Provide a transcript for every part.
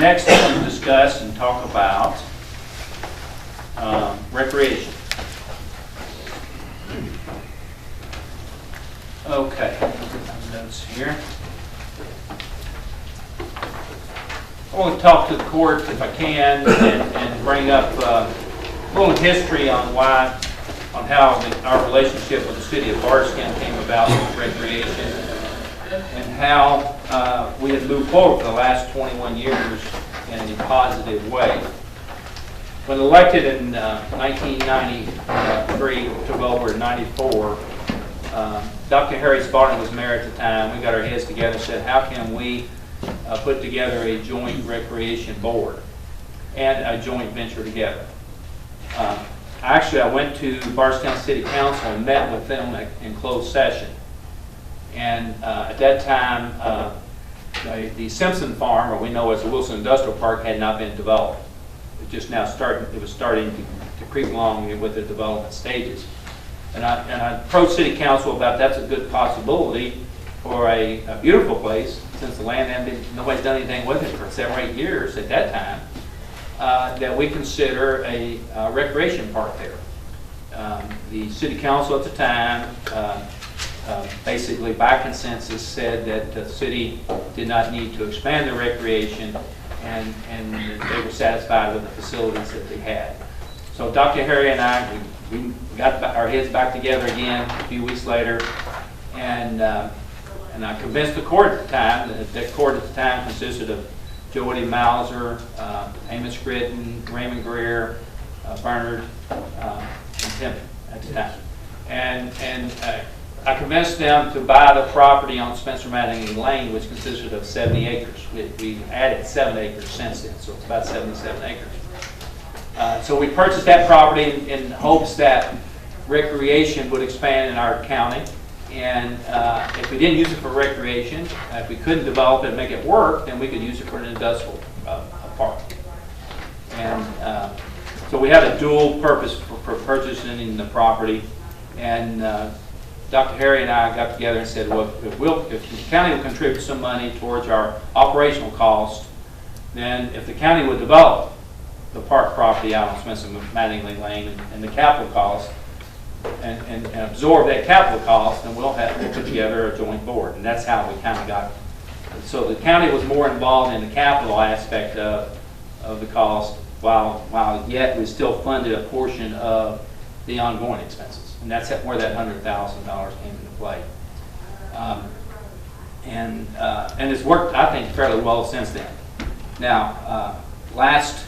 Next, I want to discuss and talk about recreation. Okay, notes here. I want to talk to the court, if I can, and bring up a little history on how our relationship with the city of Bardstown came about with recreation, and how we have moved forward for the last 21 years in a positive way. When elected in 1993, took over in 94, Dr. Harry Spartan was mayor at the time. We got our heads together and said, how can we put together a joint recreation board and a joint venture together? Actually, I went to Bardstown City Council and met with them in closed session. And at that time, the Simpson Farm, or we know as the Wilson Industrial Park, had not been developed. It was starting to creep along with the development stages. And I approached City Council about that's a good possibility for a beautiful place, since the land nobody's done anything with it for 7 or 8 years at that time, that we consider a recreation park there. The City Council at the time basically by consensus said that the city did not need to expand the recreation, and they were satisfied with the facilities that they had. So Dr. Harry and I, we got our heads back together again a few weeks later, and I convinced the court at the time. The court at the time consisted of Jody Mauser, Amos Gritton, Raymond Greer, Bernard, and Tim at the time. And I convinced them to buy the property on Spencer Mattingly Lane, which consisted of 70 acres. We added 7 acres since then, so it's about 77 acres. So we purchased that property in hopes that recreation would expand in our county. And if we didn't use it for recreation, if we couldn't develop it and make it work, then we could use it for an industrial park. And so we had a dual purpose for purchasing the property. And Dr. Harry and I got together and said, well, if the county will contribute some money towards our operational cost, then if the county would develop the park property out on Spencer Mattingly Lane and the capital cost, and absorb that capital cost, then we'll put together a joint board. And that's how we kind of got it. So the county was more involved in the capital aspect of the cost, while yet we still funded a portion of the ongoing expenses. And that's where that $100,000 came into play. And it's worked, I think, fairly well since then. Now, last,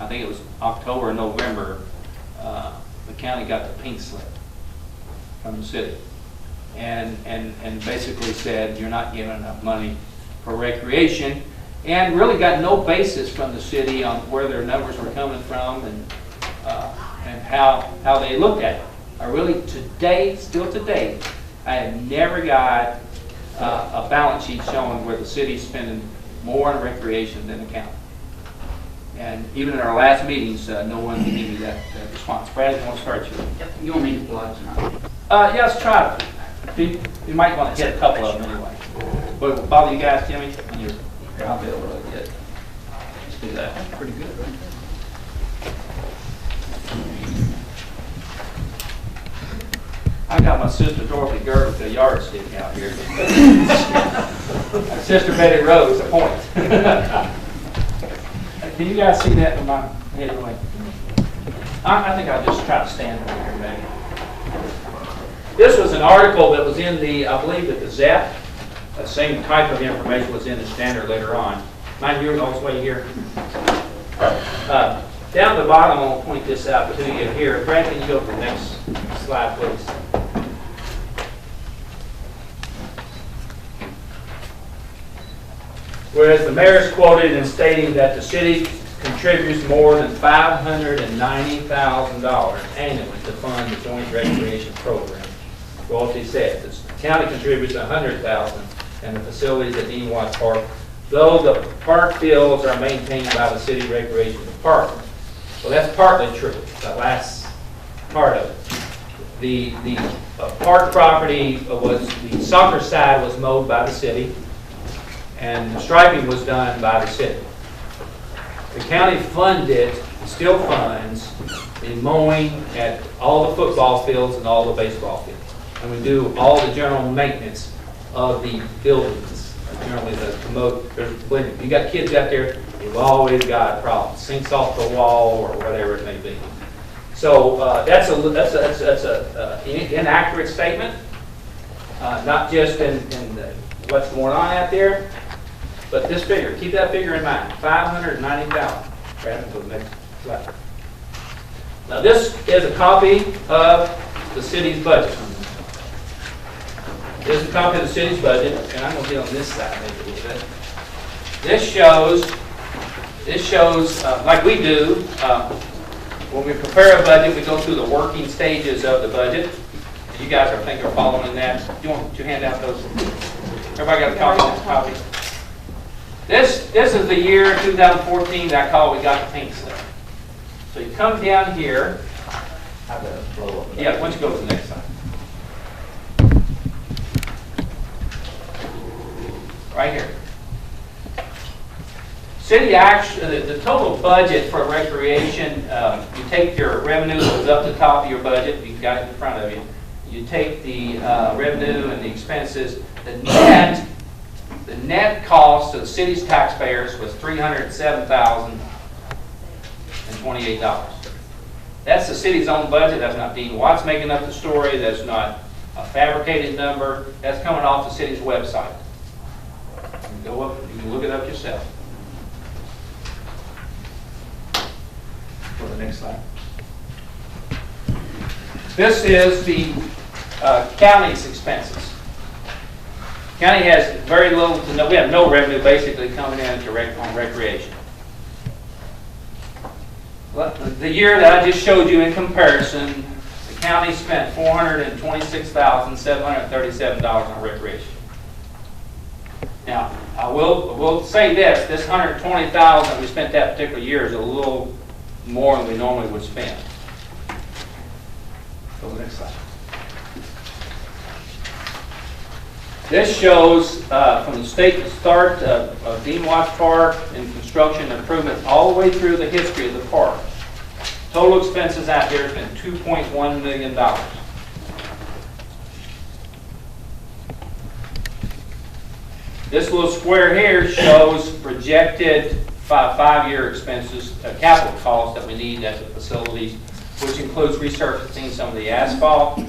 I think it was October or November, the county got the pink slip from the city, and basically said you're not giving enough money for recreation, and really got no basis from the city on where their numbers were coming from and how they looked at it. Still today, I have never got a balance sheet showing where the city's spending more on recreation than the county. And even in our last meetings, no one can give me that response. Brad, you want to start you? Yep. You want me to pull out tonight? Yeah, let's try it. You might want to hit a couple of them anyway. But will bother you guys, Jimmy? Here, I'll be able to really get. Let's do that. That's pretty good, right? I got my sister Dorothy Gerd with a yardstick out here. My sister Betty Rose, a point. Can you guys see that in my head? I think I'll just try to stand over here, maybe. This was an article that was in the, I believe, the Gazette. The same type of information was in the Standard later on. Mind you, all this way here. Down the bottom, I'll point this out to you here. Brad, can you go to the next slide, please? Whereas the mayor is quoted in stating that the city contributes more than $590,000 annually to fund the joint recreation program. Royalty said the county contributes $100,000 and the facilities at Enoch Park, though the park fields are maintained by the city recreation department. Well, that's partly true, the last part of it. The park property the soccer side was mowed by the city, and the striping was done by the city. the county funded, still funds, the mowing at all the football fields and all the baseball fields. And we do all the general maintenance of the buildings. Generally, the commode, when you got kids out there, you've always got a problem. Sinks off the wall or whatever it may be. So that's an inaccurate statement, not just in what's going on out there, but this figure. Keep that figure in mind: 590,000. Right to the next slide. Now this is a copy of the city's budget. This is a copy of the city's budget, and I'm going to get on this side maybe a little bit. This shows like we do. When we prepare a budget, we go through the working stages of the budget. You guys are, I think, are following that. Do you want to hand out those? Everybody got a copy? This is the year 2014 that I call we got the pink slip. So you come down here. Yeah, why don't you go to the next slide? Right here. City action, the total budget for recreation, you take your revenue that was up the top of your budget, you've got it in front of you. You take the revenue and the expenses. The net cost to the city's taxpayers was $307,028. That's the city's own budget. That's not Dean Watts making up the story. That's not a fabricated number. That's coming off the city's website. You can go up, you can look it up yourself. Go to the next slide. This is the county's expenses. County has very little to no, we have no revenue basically coming in to on recreation. The year that I just showed you in comparison, the county spent $426,737 on recreation. Now, I will say this $120,000 we spent that particular year is a little more than we normally would spend. Go to the next slide. This shows from the state start of Dean Watts Park and construction improvements all the way through the history of the park. Total expenses out there has been $2.1 million. This little square here shows projected five-year expenses, capital costs that we need as a facilities, which includes resurfacing some of the asphalt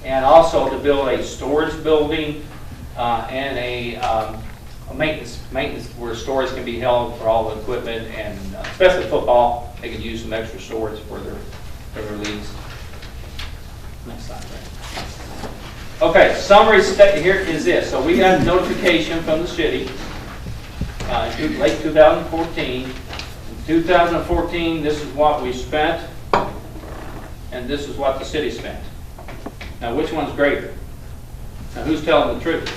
and also to build a storage building and a maintenance where storage can be held for all the equipment and especially football. They could use some extra storage for their leagues. Next slide. Okay, summary here is this. So we got notification from the city in late 2014. In 2014, this is what we spent, and this is what the city spent. Now, which one's greater? Now, who's telling the truth?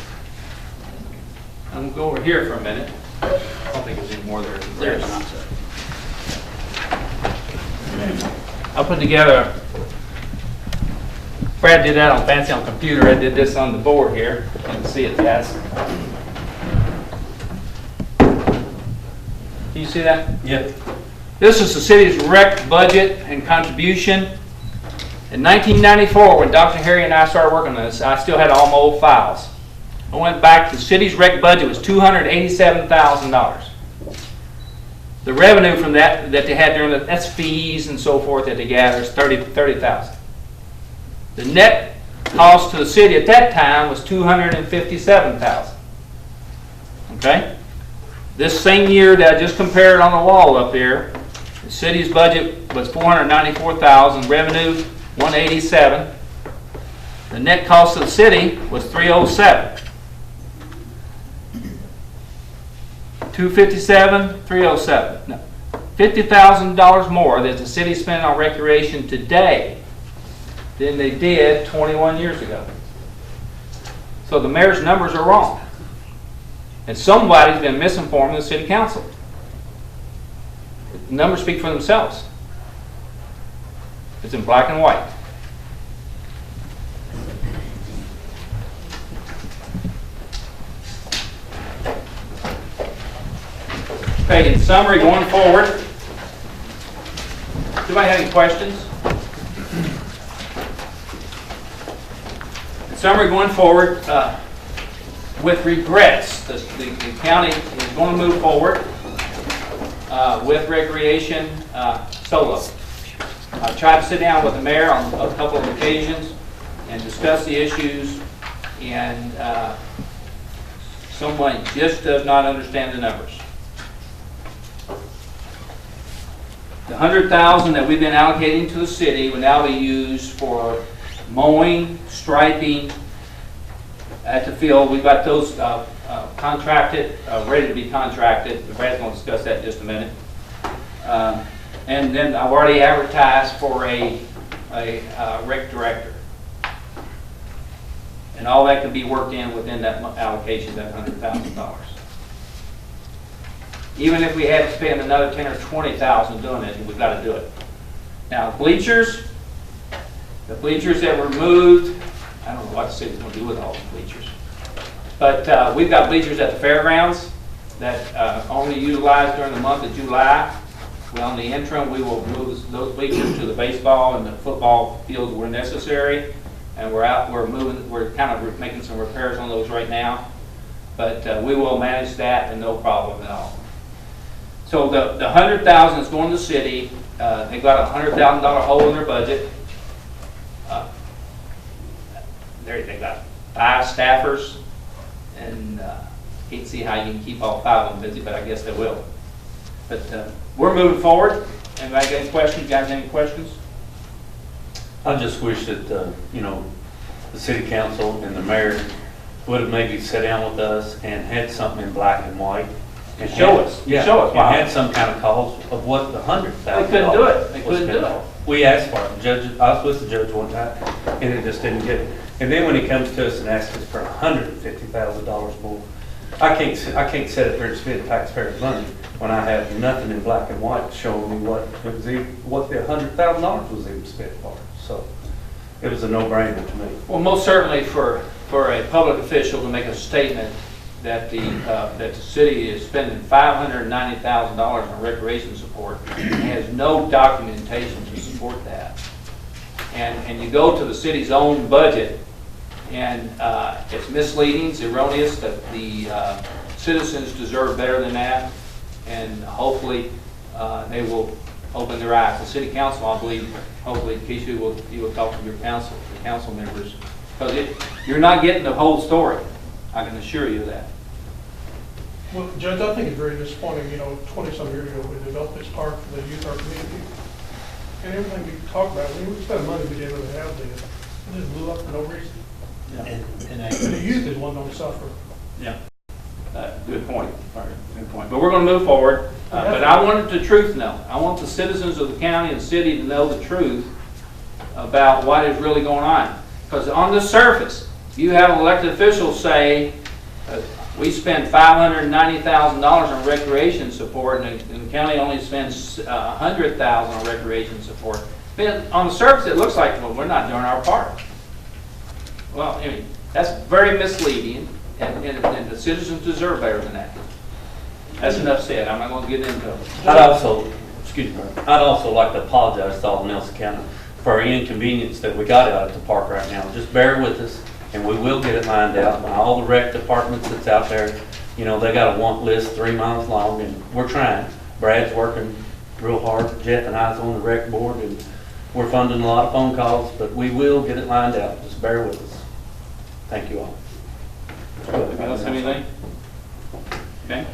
I'm going to go over here for a minute. I don't think there's any more there. There's not. I put together, Brad did that on fancy on computer. I did this on the board here. You can see it, guys. Can you see that? Yeah. This is the city's rec budget and contribution. In 1994, when Dr. Harry and I started working on this, I still had all my old files. I went back, the city's rec budget was $287,000. The revenue from that they had during that's fees and so forth that they gather is $30,000. The net cost to the city at that time was $257,000. Okay? This same year that I just compared on the wall up there, the city's budget was $494,000, revenue $187,000. The net cost of the city was $307,000. $257,000, $307,000. No, $50,000 more that the city spent on recreation today than they did 21 years ago. So the mayor's numbers are wrong. And somebody's been misinforming the city council. The numbers speak for themselves. It's in black and white. Okay, in summary, going forward, anybody have any questions? In summary, going forward, with regrets, the county is going to move forward with recreation solo. I've tried to sit down with the mayor on a couple of occasions and discuss the issues, and someone just does not understand the numbers. The $100,000 that we've been allocating to the city will now be used for mowing, striping at the field. We've got those contracted, ready to be contracted. Brad's going to discuss that in just a minute. And then I've already advertised for a rec director. And all that can be worked in within that allocation, that $100,000. Even if we had to spend another $10,000 or $20,000 doing it, we've got to do it. Now, bleachers, the bleachers that were moved, I don't know what the city's going to do with all the bleachers. But we've got bleachers at the fairgrounds that only utilized during the month of July. Well, in the interim, we will move those bleachers to the baseball and the football fields where necessary. And we're kind of making some repairs on those right now. But we will manage that and no problem at all. So the $100,000 is going to the city. They've got a $100,000 hole in their budget. They've got 5 staffers, and can't see how you can keep all 5 of them busy, but I guess they will. But we're moving forward. Anybody got any questions? You guys have any questions? I just wish that, you know, the city council and the mayor would have maybe sat down with us and had something in black and white. And Show us. Yeah, Show us. and had some kind of cause of what the $100,000. They couldn't do it. They couldn't do it. We asked for it. I was with the judge one time, and it just didn't get it. And then when he comes to us and asks us for $150,000 more, I can't sit up here and spend taxpayers' money when I have nothing in black and white showing me what the $100,000 was even spent for. So it was a no-brainer to me. Well, most certainly for a public official to make a statement that the city is spending $590,000 on recreation support and has no documentation to support that. And you go to the city's own budget, and it's misleading, it's erroneous, that the citizens deserve better than that, and hopefully they will open their eyes. The city council, I believe, hopefully, Keisha, you will talk to your council members, because you're not getting the whole story. I can assure you that. Well, Judge, I think it's very disappointing. You know, 20-some years ago, we developed this park for the youth of our community. And everything we talk about, we spent money we didn't really have then. It just blew up for no reason. Yeah. And the youth is one don't suffer. Yeah. Good point. Good point. But we're going to move forward. But I wanted the truth known. I want the citizens of the county and city to know the truth about what is really going on. Because on the surface, you have elected officials say, we spend $590,000 on recreation support, and the county only spends $100,000 on recreation support. But on the surface, it looks like, well, we're not doing our part. Well, I mean, that's very misleading, and the citizens deserve better than that. That's enough said. I'm not going to get into it. I'd also like to apologize to all of Nelson County for our inconvenience that we got out at the park right now. Just bear with us, and we will get it lined out. And all the rec departments that's out there, you know, they got a want list 3 miles long, and we're trying. Brad's working real hard. Jeff and I's on the rec board, and we're funding a lot of phone calls, but we will get it lined out. Just bear with us. Thank you all. Anybody else have anything? Okay.